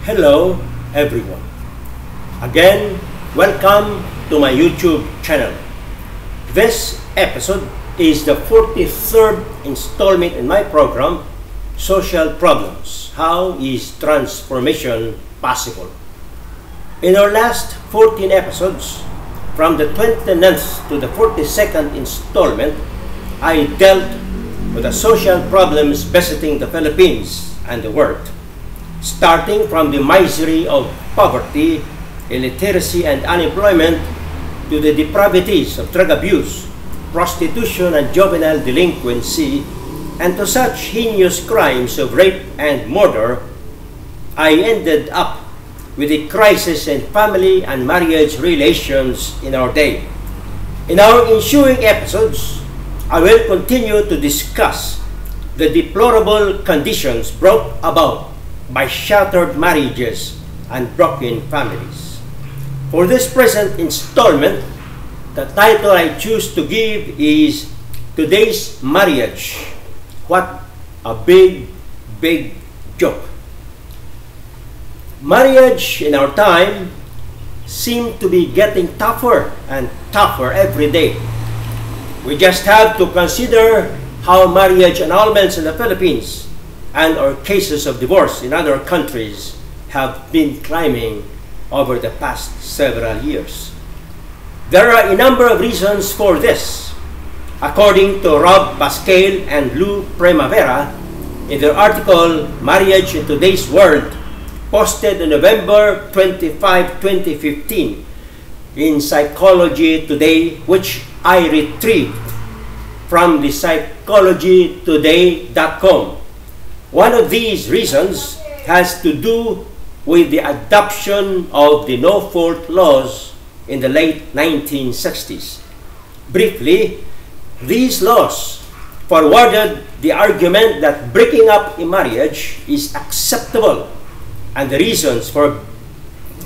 Hello everyone. Again, welcome to my YouTube channel. This episode is the 43rd installment in my program, Social Problems. How is transformation possible? In our last 14 episodes, from the 29th to the 42nd installment, I dealt with the social problems besetting the Philippines and the world, starting from the misery of poverty, illiteracy, and unemployment to the depravities of drug abuse, prostitution, and juvenile delinquency, and to such heinous crimes of rape and murder. I ended up with a crisis in family and marriage relations in our day. In our ensuing episodes, I will continue to discuss the deplorable conditions brought about by shattered marriages and broken families. For this present installment, the title I choose to give is Today's Marriage. What a big joke. Marriage in our time seems to be getting tougher and tougher every day. We just have to consider how marriage annulments in the Philippines and our cases of divorce in other countries have been climbing over the past several years. There are a number of reasons for this. According to Rob Pascal and Lou Primavera, in their article, Marriage in Today's World, posted on November 25, 2015, in Psychology Today, which I retrieved from the psychologytoday.com. One of these reasons has to do with the adoption of the no-fault laws in the late 1960s. Briefly, these laws forwarded the argument that breaking up a marriage is acceptable, and the reasons for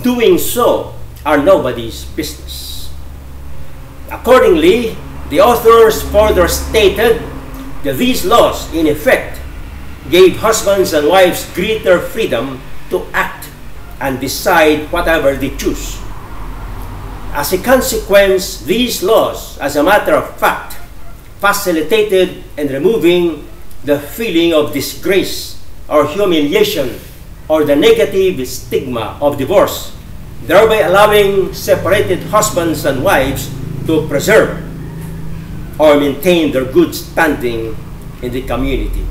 doing so are nobody's business. Accordingly, the authors further stated that these laws, in effect, gave husbands and wives greater freedom to act and decide whatever they choose. As a consequence, these laws, as a matter of fact, facilitated in removing the feeling of disgrace or humiliation or the negative stigma of divorce, thereby allowing separated husbands and wives to preserve or maintain their good standing in the community.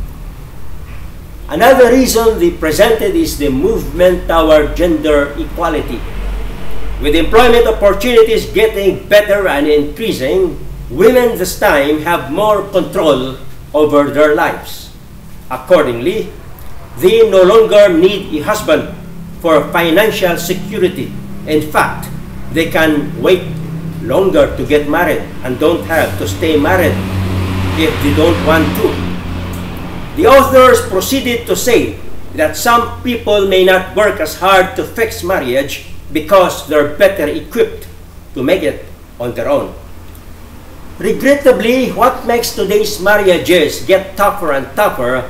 Another reason they presented is the movement toward gender equality. With employment opportunities getting better and increasing, women this time have more control over their lives. Accordingly, they no longer need a husband for financial security. In fact, they can wait longer to get married and don't have to stay married if they don't want to. The authors proceeded to say that some people may not work as hard to fix marriage because they're better equipped to make it on their own. Regrettably, what makes today's marriages get tougher and tougher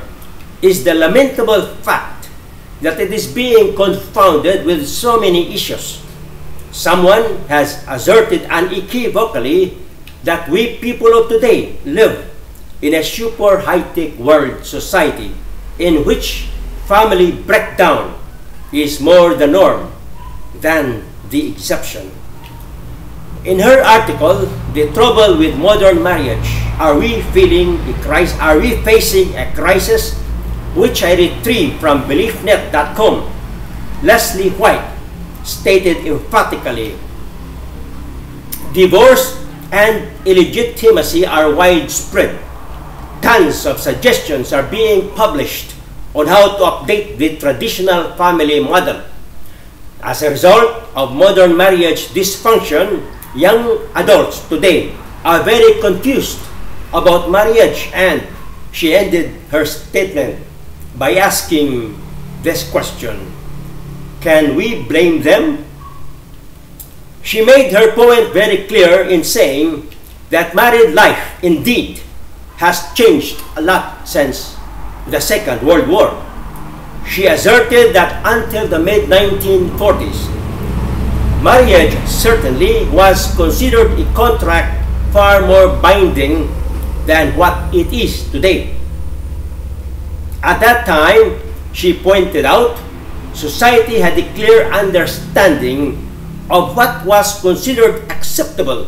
is the lamentable fact that it is being confounded with so many issues. Someone has asserted unequivocally that we people of today live in a super high-tech world society in which family breakdown is more the norm than the exception. In her article, The Trouble with Modern Marriage, Are we facing a crisis? Which I retrieved from beliefnet.com, Leslie White stated emphatically, divorce and illegitimacy are widespread. Tons of suggestions are being published on how to update the traditional family model. As a result of modern marriage dysfunction, young adults today are very confused about marriage, and she ended her statement by asking this question: can we blame them? She made her point very clear in saying that married life indeed has changed a lot since the Second World War. She asserted that until the mid-1940s, marriage certainly was considered a contract far more binding than what it is today. At that time, she pointed out, society had a clear understanding of what was considered acceptable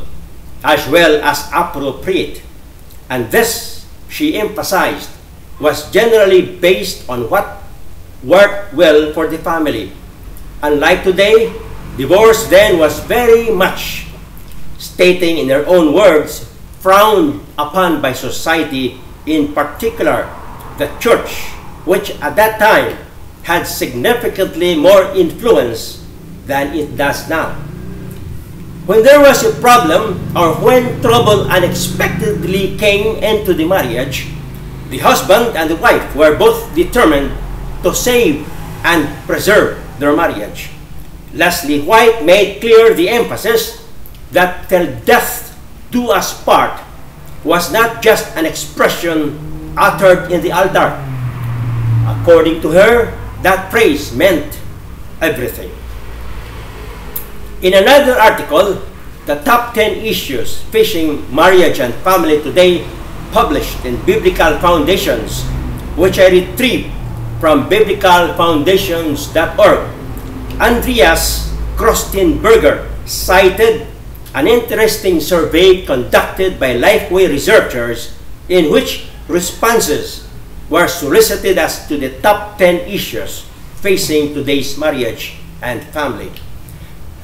as well as appropriate, and this, she emphasized, was generally based on what worked well for the family. Unlike today, divorce then was very much, stating in her own words, frowned upon by society, in particular the church, which at that time had significantly more influence than it does now. When there was a problem or when trouble unexpectedly came into the marriage, the husband and the wife were both determined to save and preserve their marriage. Leslie White made clear the emphasis that till death do us part was not just an expression uttered in the altar. According to her, that phrase meant everything. In another article, the top 10 issues facing marriage and family today, published in Biblical Foundations, which I retrieved from biblicalfoundations.org, Andreas Krostenberger cited an interesting survey conducted by Lifeway researchers in which responses were solicited as to the top 10 issues facing today's marriage and family.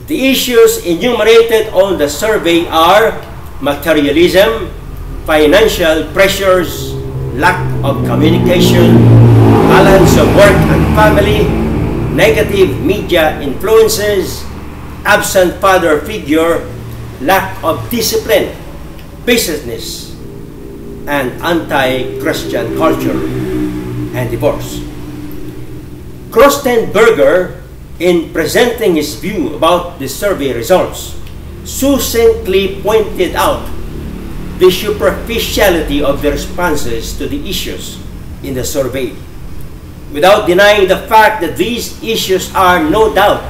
The issues enumerated on the survey are materialism, financial pressures, lack of communication, balance of work and family, negative media influences, absent father figure, lack of discipline, viciousness, and anti-Christian culture, and divorce. Krostenberger, in presenting his view about the survey results, succinctly pointed out the superficiality of the responses to the issues in the survey, without denying the fact that these issues are no doubt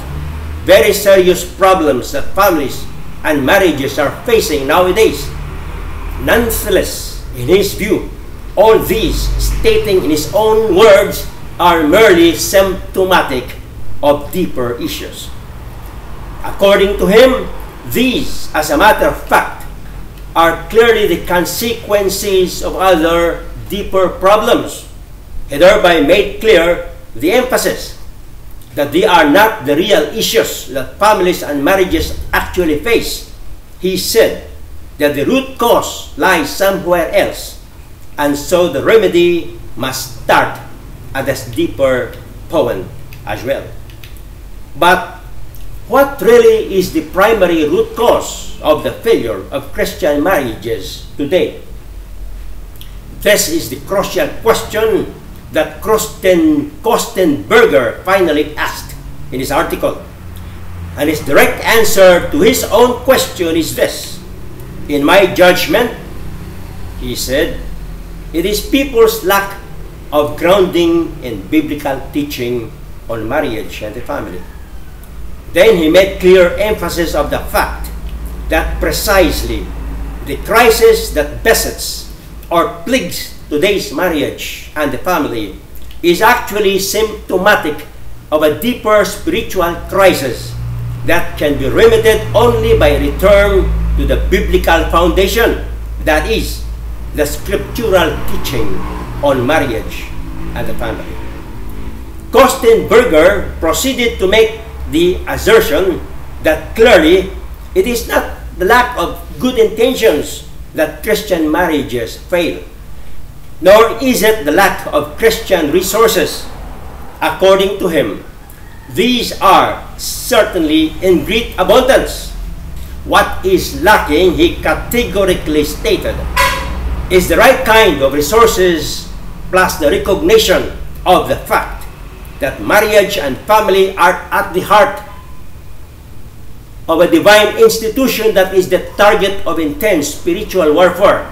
very serious problems that families and marriages are facing nowadays. Nonetheless, in his view, all these, stating in his own words, are merely symptomatic of deeper issues. According to him, these, as a matter of fact, are clearly the consequences of other deeper problems. He thereby made clear the emphasis that they are not the real issues that families and marriages actually face. He said that the root cause lies somewhere else, and so the remedy must start at this deeper point as well. But what really is the primary root cause of the failure of Christian marriages today? This is the crucial question that Krostenberger finally asked in his article. And his direct answer to his own question is this: in my judgment, he said, it is people's lack of grounding in biblical teaching on marriage and the family. Then he made clear emphasis of the fact that precisely the crisis that besets or plagues today's marriage and the family is actually symptomatic of a deeper spiritual crisis that can be remedied only by return to the biblical foundation, that is, the scriptural teaching on marriage and the family. Krostenberger proceeded to make the assertion that clearly it is not the lack of good intentions that Christian marriages fail, nor is it the lack of Christian resources. According to him, these are certainly in great abundance. What is lacking, he categorically stated, is the right kind of resources plus the recognition of the fact that marriage and family are at the heart of a divine institution that is the target of intense spiritual warfare.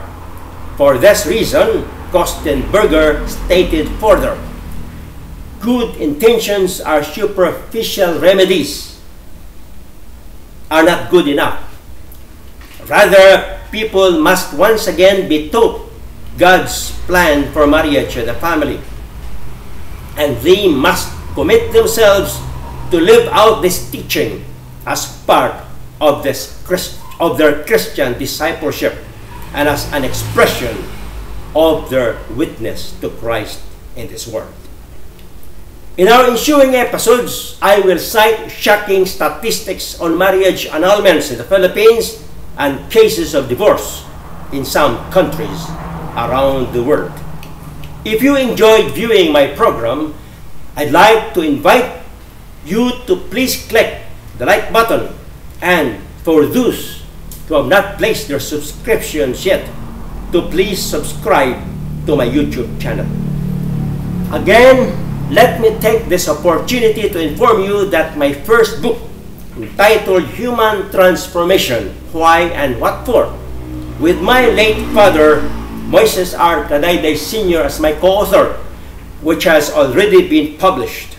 For this reason, Krostenberger stated further, good intentions are superficial remedies are not good enough. Rather, people must once again be taught God's plan for marriage and the family. And they must commit themselves to live out this teaching as part of their Christian discipleship and as an expression of their witness to Christ in this world. In our ensuing episodes, I will cite shocking statistics on marriage annulments in the Philippines and cases of divorce in some countries around the world. If you enjoyed viewing my program, I'd like to invite you to please click the like button, and for those who have not placed their subscriptions yet, to please subscribe to my YouTube channel. Again, let me take this opportunity to inform you that my first book, entitled Human Transformation, Why and What For, with my late father, Moises R. Canayday Sr. as my co-author, which has already been published,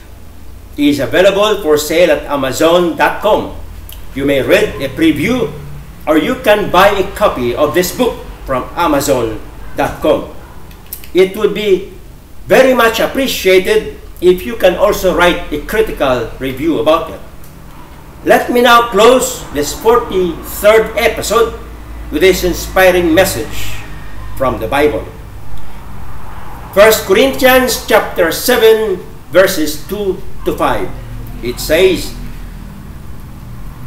is available for sale at Amazon.com. You may read a preview, or you can buy a copy of this book from Amazon.com. It would be very much appreciated if you can also write a critical review about it. Let me now close this 43rd episode with this inspiring message from the Bible. 1 Corinthians chapter 7 verses 2 to 5. It says,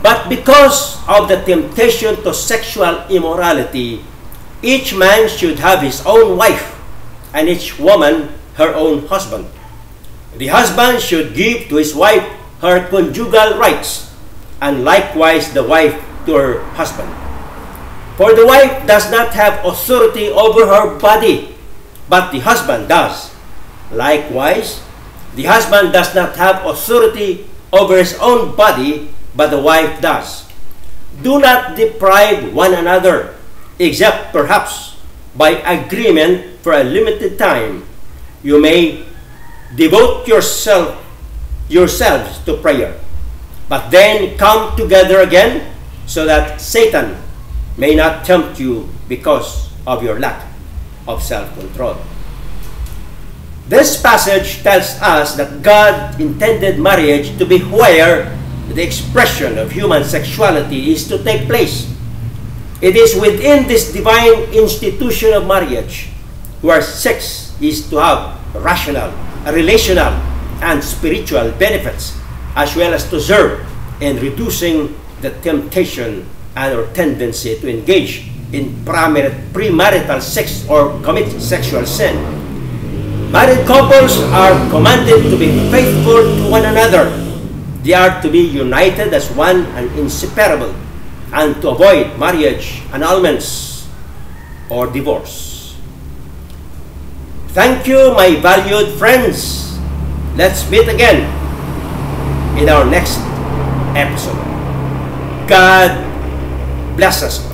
"But because of the temptation to sexual immorality, each man should have his own wife, and each woman her own husband. The husband should give to his wife her conjugal rights, and likewise the wife to her husband. For the wife does not have authority over her body, but the husband does. Likewise, the husband does not have authority over his own body, but the wife does. Do not deprive one another, except perhaps by agreement for a limited time. You may devote yourselves to prayer, but then come together again, so that Satan may not tempt you because of your lack of self-control." This passage tells us that God intended marriage to be where the expression of human sexuality is to take place. It is within this divine institution of marriage where sex is to have rational, relational, and spiritual benefits, as well as to serve in reducing the temptation and or tendency to engage in premarital sex or commit sexual sin. Married couples are commanded to be faithful to one another. They are to be united as one and inseparable, and to avoid marriage annulments or divorce. Thank you, my valued friends. Let's meet again in our next episode. God bless us.